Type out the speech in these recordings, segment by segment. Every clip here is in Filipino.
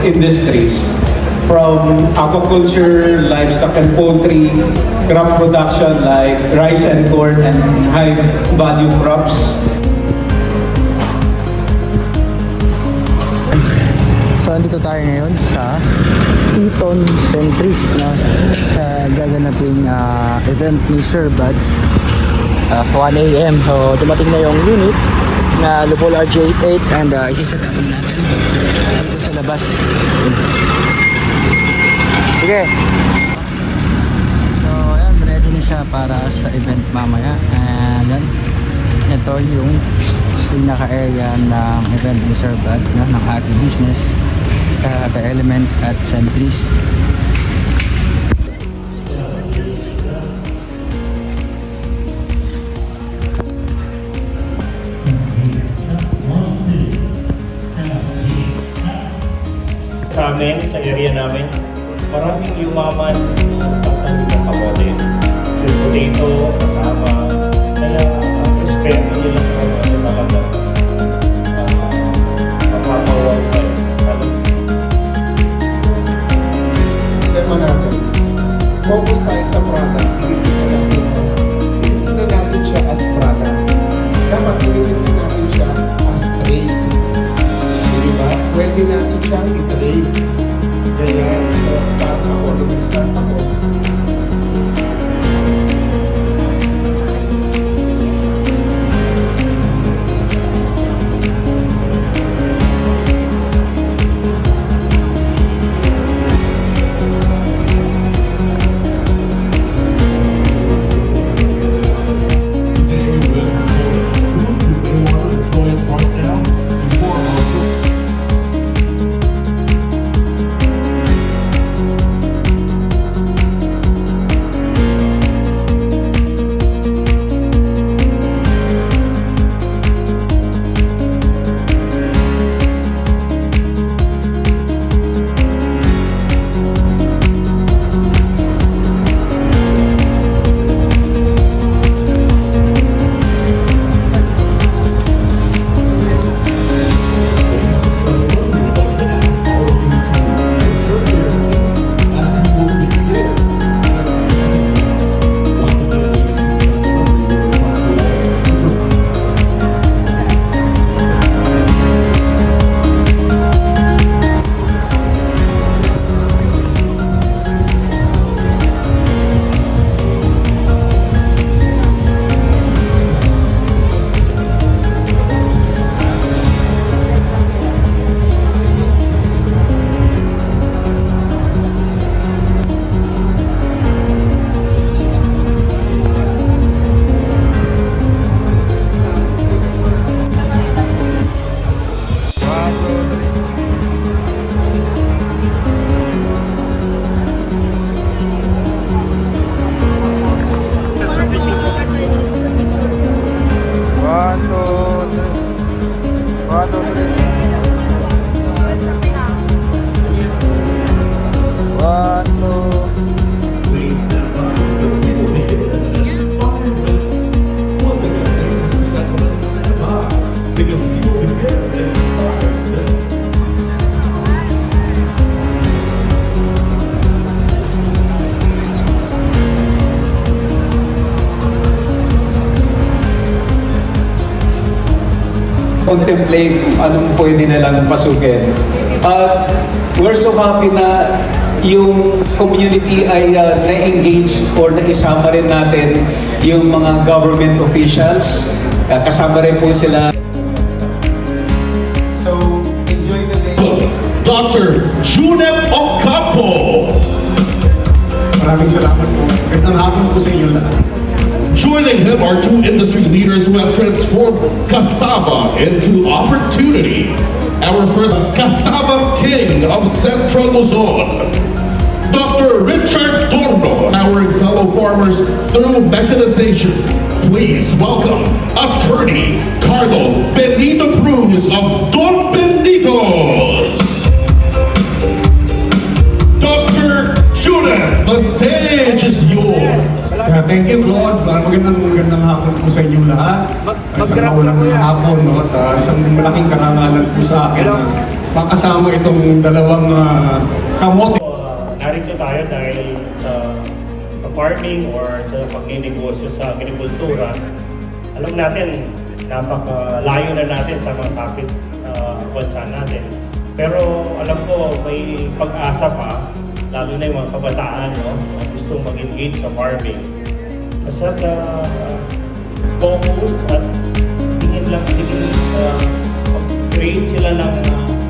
various industries, from aquaculture, livestock and poultry, crop production like rice and corn, and high value crops. So andito tayo ngayon sa Eton Centris na gaganaping event ni Sir Buds. 1 AM. So dumating na yung unit na Lupol RJ88 and isiset up natin dito sa labas. Sige. So ayan, ready na siya para sa event mamaya. And then, ito yung pinaka-area ng event ni Sir Bud ng Happy Business sa The Element at Centris. Sa amin, sa area namin, maraming yumaman at ng kamote. Sweet potato, kasama. Kaya ang respeto nila sa mga talaga mapapawag kayo. Tema natin, focus tayo sa product, tinitignan natin siya as product. Dapat tinitignan natin siya as trade. Diba? Pwede natin siya i-trade. Kaya, so, parang ako, nung nag-start ako, contemplate kung anong pwede nilang pasukin. At we're so happy na yung community ay na-engage or na-isama rin natin yung mga government officials. Kasama rin po sila. So, enjoy the day. Dr. Junep Ocampo. maraming salamat po. Gandang hapon po sa inyo lahat. Joining him are two industry leaders who have transformed cassava into opportunity. Our first cassava king of Central Luzon, Dr. Richard Torno, empowering fellow farmers through mechanization. Please welcome Attorney Carlo Benito Cruz of Don Benitos. Dr. Junep, the stage is yours. Thank you, Claude. Magandang hapon po sa inyong lahat. Isang maulang hapon, no? At isang malaking karangalan po sa akin na makasama itong dalawang kamote. Narito tayo dahil sa farming or sa pagninegosyo sa agrikultura. Alam natin, napakalayo na natin sa mga kapit bansa natin. Pero alam ko may pag-asa pa, lalo na yung mga kabataan, no, na gustong mag-engage sa farming. Basta focus at tingin create sila ng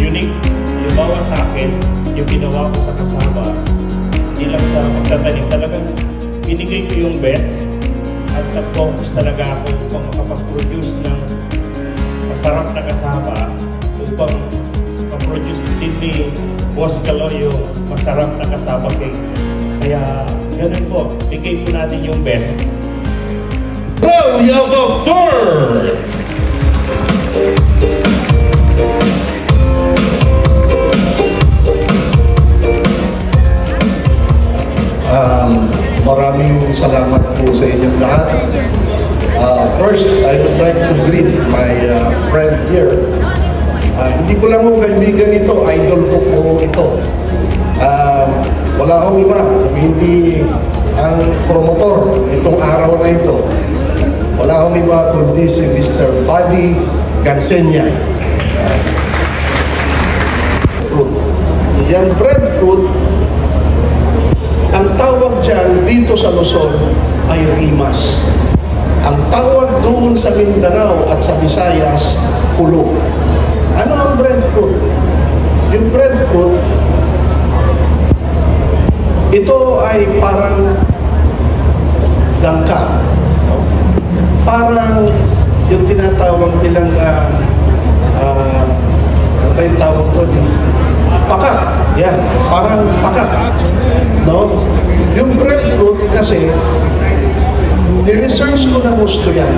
unique. Halimbawa sa akin, yung ginawa ko sa kasama, hindi lang sa pagtatanim, talagang binigay ko yung best at nag-focus talaga ako upang makapag-produce ng masarap na kasama upang ma-produce din ni Boss Kalo yung masarap na kasama cake. Kaya ganun po, bigay po natin yung best. Aurelia the Third. Maraming salamat po sa inyong lahat. First, I would like to greet my friend here. Hindi ko lang po kaibigan ito, idol ko po ito. Wala akong iba, hindi ang promotor itong araw na ito. Wala akong iba kundi si Mr. Buddy Gansenya. Yung breadfruit, ang tawag dyan dito sa Luzon ay rimas. Ang tawag doon sa Mindanao at sa Visayas, kulo. Ano ang breadfruit? Yung breadfruit, ito ay parang langka. No? Parang yung tinatawag nilang ano ba yung tawag doon? Pakak. Yan, parang pakak. No? Yung breadfruit kasi, ni-research ko na gusto yan.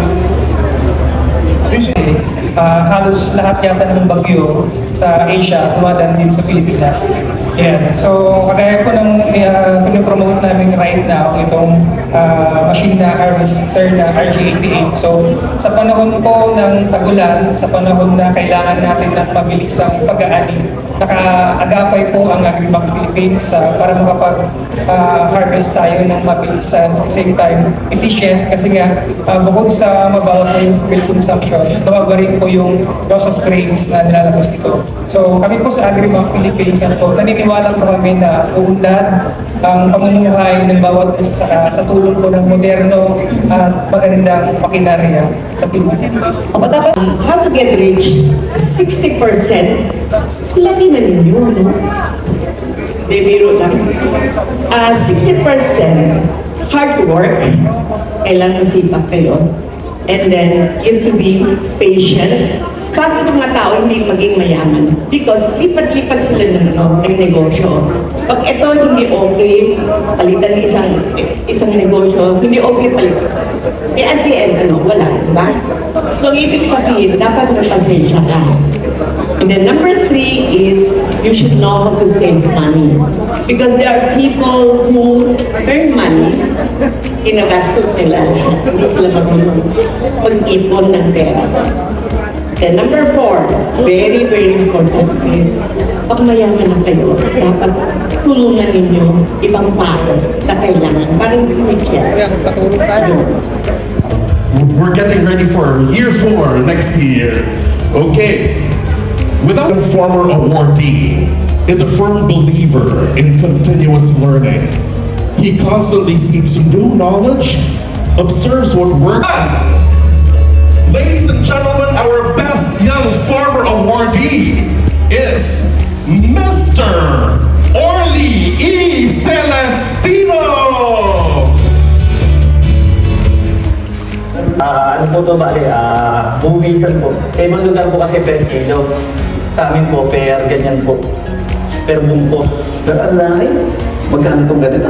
Halos lahat yata ng bagyo sa Asia dumadaan din sa Pilipinas. Yan. So, kagaya po ng pinopromote namin right now, itong machine na harvester na RG88. So, sa panahon po ng tagulan, sa panahon na kailangan natin ng mabilisang pag-aani, nakaagapay po ang Agribank Philippines para makapag-harvest tayo ng mabilisan at the same time efficient kasi nga bukod sa mabawa po yung fuel consumption, mababa rin po yung loss of grains na nilalabas dito. So kami po sa Agribank Philippines naniniwala po kami na uunlad ang pamumuhay ng bawat magsasaka sa tulong po ng moderno at magandang makinarya sa Pilipinas. How to get rich? 60%. Sulati na ninyo, no? De biro lang. 60% hard work. Kailangan masipag kayo. And then, you have to be patient. Bakit ang mga tao hindi maging mayaman? Because lipat-lipat sila ng negosyo. Pag ito hindi okay, palitan ng isang negosyo, hindi okay palitan. At the end, wala, diba? So, ibig sabihin, dapat may pasensya ka. And then number 3 is, you should know how to save money. Because there are people who earn money, inagastos nila lahat. Hindi sila mag-ipon ng pera. Then number 4, very, very important is, pag mayaman na kayo, dapat tulungan ninyo ibang tao na kailangan. Parang si Michelle. We're getting ready for year 4 next year. Okay. Without a former awardee is a firm believer in continuous learning. He constantly seeks new knowledge, observes what works. Ladies and gentlemen, our best young farmer awardee is Mr. Orly E. Celestino! Ano po ito ba? Buwisan po. Sa ibang lugar po kasi per kilo. Sa amin po, per ganyan po. Per bumpos. Pero ang laki, magkano itong ganito?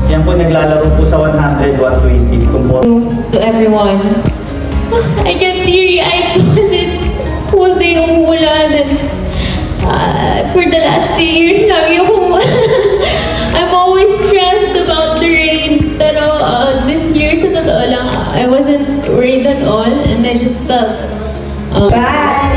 Yan po, naglalaro po sa 100, 120. To everyone, I get teary-eyed because it's whole day umuulan and for the last 3 years lagi akong I'm always stressed about the rain pero this year sa totoo lang I wasn't worried at all and I just felt Bye!